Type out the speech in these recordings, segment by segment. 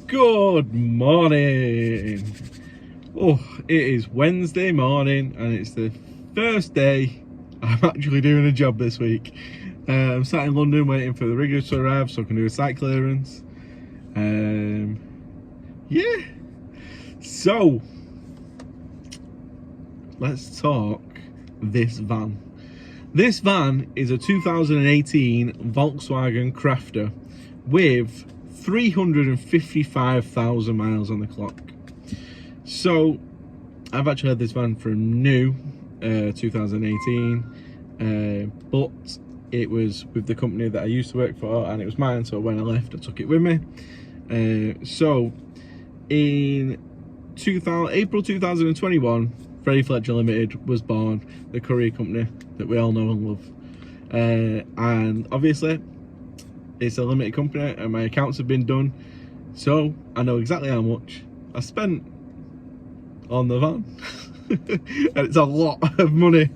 Good morning. Oh, it is Wednesday morning and it's the first day I'm actually doing a job this week. I'm sat in London waiting for the riggers to arrive so I can do a site clearance. Yeah. So, let's talk this van. This van is a 2018 Volkswagen Crafter with 355,000 miles on the clock. So I've actually had this van from new 2018, but it was with the company that I used to work for and it was mine, so when I left I took it with me. So in April 2021, Freddie Fletcher Limited was born, the courier company that we all know and love. And obviously it's a limited company and my accounts have been done, so I know exactly how much I spent on the van. And it's a lot of money.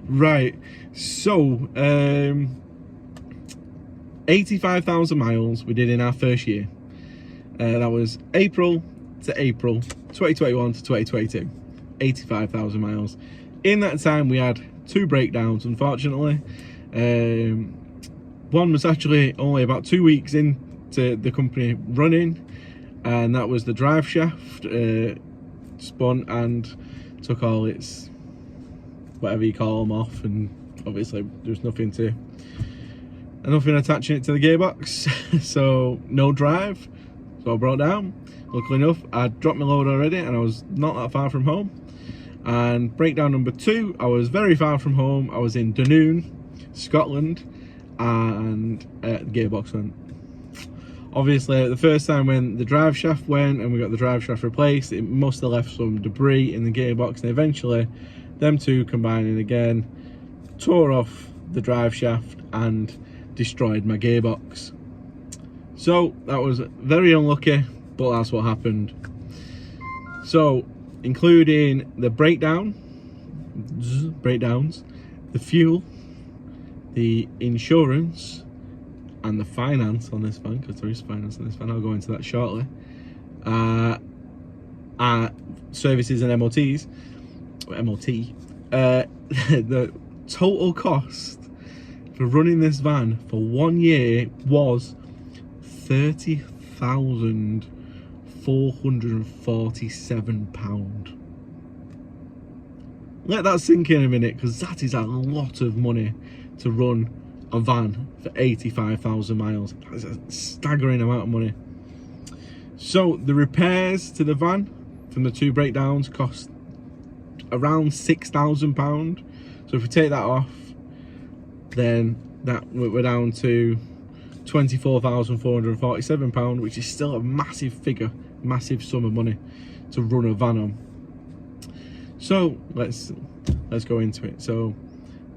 Right, so 85,000 miles we did in our first year. That was April to April 2021 to 2022. 85,000 miles. In that time we had 2 breakdowns, unfortunately. One was actually only about 2 weeks into the company running, and that was the drive shaft spun and took all its whatever you call them off, and obviously there's nothing attaching it to the gearbox. So no drive, so I brought down. Luckily enough, I dropped my load already and I was not that far from home. And breakdown number 2, I was very far from home. I was in Dunoon, Scotland, and the gearbox went. Obviously the first time when the drive shaft went and we got the drive shaft replaced, it must have left some debris in the gearbox, and eventually them two combining again tore off the drive shaft and destroyed my gearbox. So that was very unlucky, but that's what happened. So including the breakdowns, the fuel, the insurance, and the finance on this van, because there is finance on this van, I'll go into that shortly, services and MOTs, the total cost for running this van for 1 year was £30,447. Let that sink in a minute, because that is a lot of money to run a van for 85,000 miles. That's a staggering amount of money. So the repairs to the van from the 2 breakdowns cost around £6,000. So if we take that off, then that we're down to £24,447, which is still a massive figure, massive sum of money to run a van on. So let's go into it. So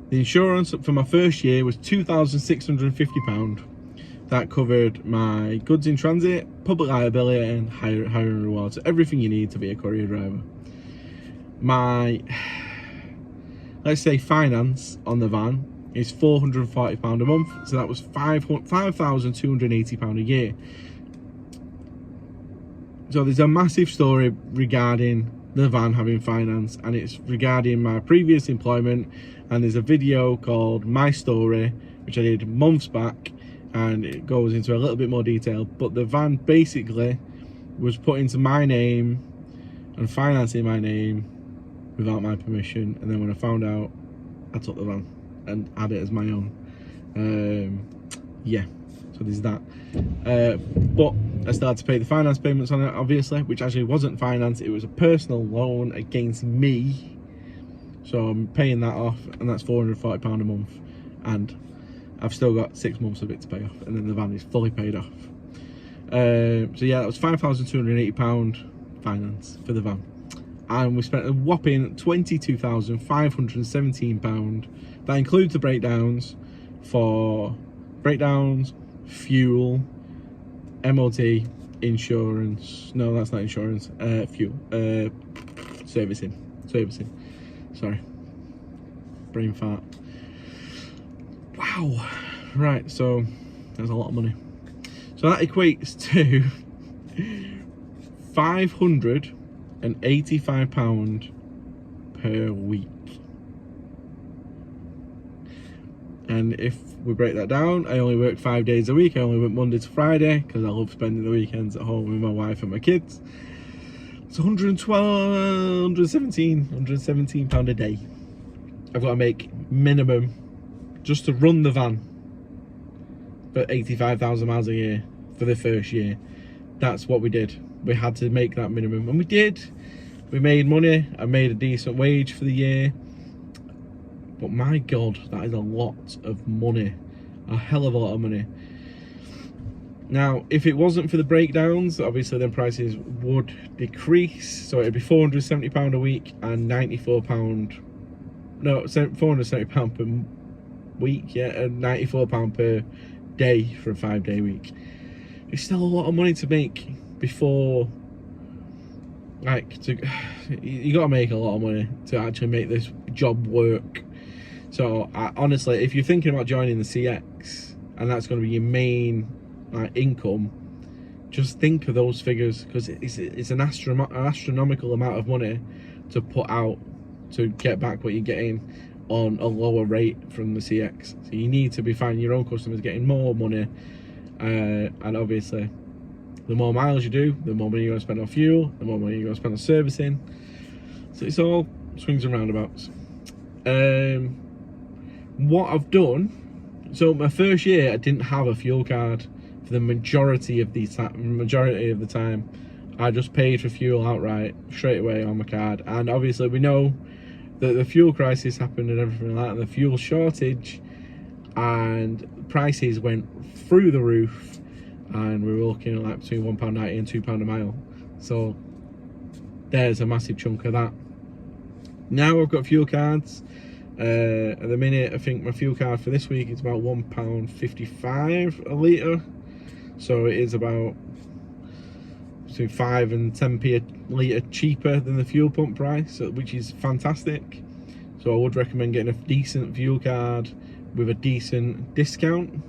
the insurance for my first year was £2,650. That covered my goods in transit, public liability, and hire and reward. So everything you need to be a courier driver. My, let's say, finance on the van is £440 a month. So that was £5,280 a year. So there's a massive story regarding the van having finance, and it's regarding my previous employment, and there's a video called My Story which I did months back, and it goes into a little bit more detail. But the van basically was put into my name and financed in my name without my permission, and then when I found out, I took the van and had it as my own. Yeah, so there's that. But I started to pay the finance payments on it, obviously, which actually wasn't finance, it was a personal loan against me. So I'm paying that off, and that's £440 a month, and I've still got 6 months of it to pay off, and then the van is fully paid off. So yeah, that was £5,280 finance for the van, and we spent a whopping £22,517. That includes the breakdowns for breakdowns, fuel, MOT, insurance. No, that's not insurance. Fuel, servicing. Sorry, brain fart. Wow. Right, so that's a lot of money. So that equates to £585 per week. And if we break that down, I only work 5 days a week. I only work Monday to Friday because I love spending the weekends at home with my wife and my kids. It's £117 a day. I've got to make minimum just to run the van for 85,000 miles a year for the first year. That's what we did. We had to make that minimum, and we did. We made money. I made a decent wage for the year. But my God, that is a lot of money. A hell of a lot of money. Now, if it wasn't for the breakdowns, obviously then prices would decrease. So it'd be £470 a week and £94. No, £470 per week, yeah, and £94 per day for a 5-day week. It's still a lot of money to make before, you got to make a lot of money to actually make this job work. So honestly, if you're thinking about joining the CX and that's going to be your main income, just think of those figures, because it's an astronomical amount of money to put out to get back what you're getting on a lower rate from the CX. So you need to be finding your own customers, getting more money, and obviously the more miles you do, the more money you're going to spend on fuel, the more money you're going to spend on servicing. So it's all swings and roundabouts. What I've done, so my first year I didn't have a fuel card for the majority of the time. I just paid for fuel outright straight away on my card, and obviously we know that the fuel crisis happened and everything like that, and the fuel shortage, and prices went through the roof, and we were looking at like between £1.90 and £2 a mile. So there's a massive chunk of that. Now I've got fuel cards. At the minute, I think my fuel card for this week is about £1.55 a litre. So it is about between 5 and 10p a litre cheaper than the fuel pump price, which is fantastic. So I would recommend getting a decent fuel card with a decent discount.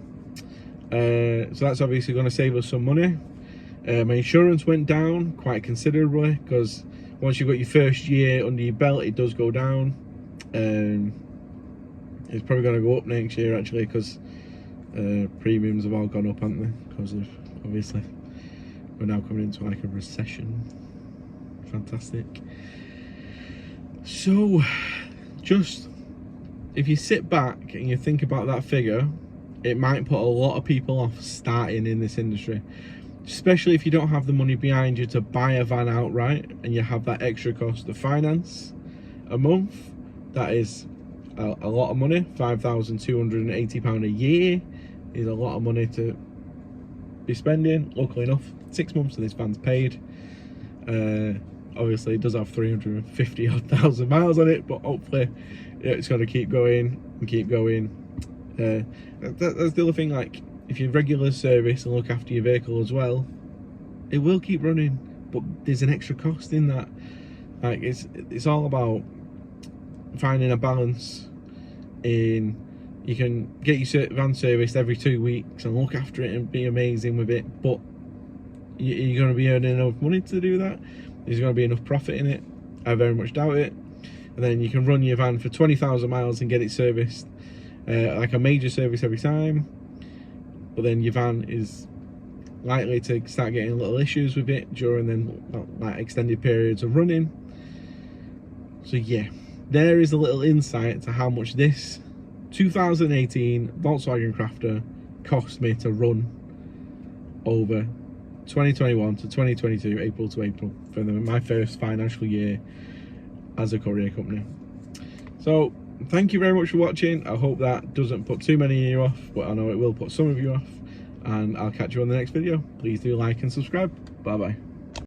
So that's obviously going to save us some money. My insurance went down quite considerably, because once you've got your first year under your belt, it does go down. It's probably going to go up next year actually, because premiums have all gone up, haven't they? Because of, obviously, we're now coming into like a recession. Fantastic. So just, if you sit back and you think about that figure, it might put a lot of people off starting in this industry, especially if you don't have the money behind you to buy a van outright and you have that extra cost of finance a month. That is a lot of money. £5,280 a year is a lot of money to be spending. Luckily enough, 6 months of this van's paid. Obviously it does have 350,000 miles on it, but hopefully it's going to keep going and keep going. That's the other thing, like if you regular service and look after your vehicle as well, it will keep running, but there's an extra cost in that. Like it's all about finding a balance in, you can get your van serviced every 2 weeks and look after it and be amazing with it, but you're going to be earning enough money to do that? There's going to be enough profit in it? I very much doubt it. And then you can run your van for 20,000 miles and get it serviced, like a major service every time, but then your van is likely to start getting little issues with it during then like extended periods of running. So yeah, there is a little insight to how much this 2018 Volkswagen Crafter cost me to run over 2021 to 2022, April to April, for my first financial year as a courier company. So thank you very much for watching. I hope that doesn't put too many of you off, but I know it will put some of you off, and I'll catch you on the next video. Please do like and subscribe. Bye bye.